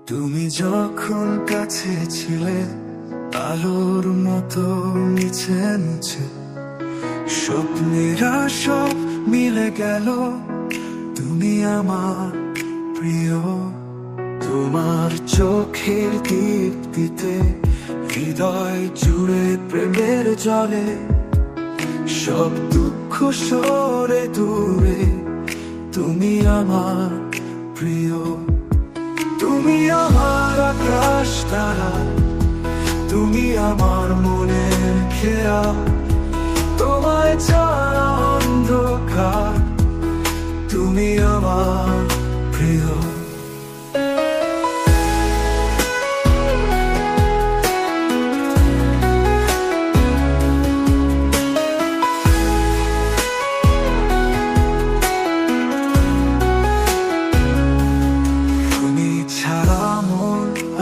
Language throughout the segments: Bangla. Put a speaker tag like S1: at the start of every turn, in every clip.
S1: তুমি যখন কাছে ছিলে আলোর মতো মিছে মুছে স্বপ্নেরা সব মিলে গেল। তুমি আমার প্রিয়, তোমার চোখের দীপ্তিতে হৃদয় জুড়ে প্রেমের জলে সব দুঃখ সরে দূরে। তুমি আমার প্রিয়, তুমি আমার আকাশ তারা, তুমি আমার মনের খেয়া। তোমায় ছাড়া অন্ধকার, তুমি আমার প্রিয়।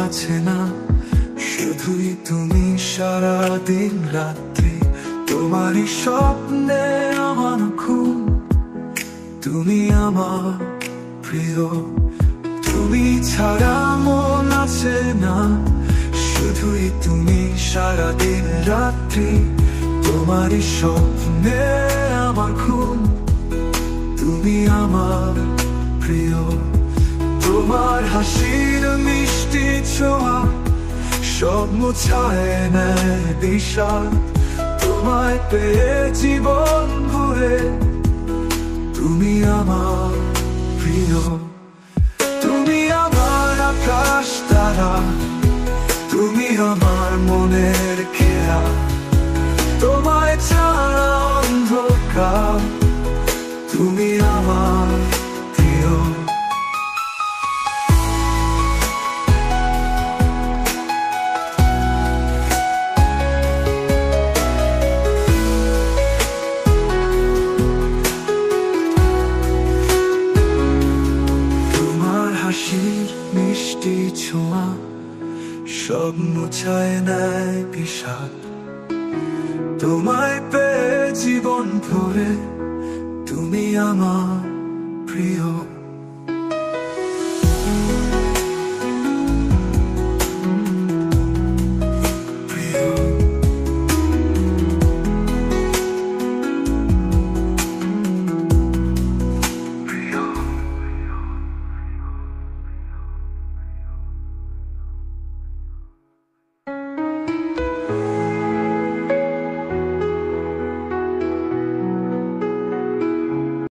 S1: আছে না শুধুই তুমি, সারাদিন রাত্রি তোমারই স্বপ্নে আমার ঘুম। তুমি আমার প্রিয়, তুমি ছাড়া মন আছে না শুধুই তুমি, সারাদিন রাত্রি তোমারই স্বপ্নে আমার ঘুম। তুমি আমার প্রিয়, তোমার হাসির মিষ্টি ছোঁয়া সব মুছায় নেয় বিষাদ। তোমায় পেয়ে জীবন ভরে, তুমি আমার প্রিয়। তুমি আমার আকাশ তারা, তুমি আমার মনের খেয়া। তোমায় ছাড়া অন্ধকার, তুমি আমার প্রিয়। হাসির মিষ্টি ছোঁয়া সব মুছায় নেয় বিষাদ। তোমায় পেয়ে জীবন ভরে, তুমি আমার প্রিয়।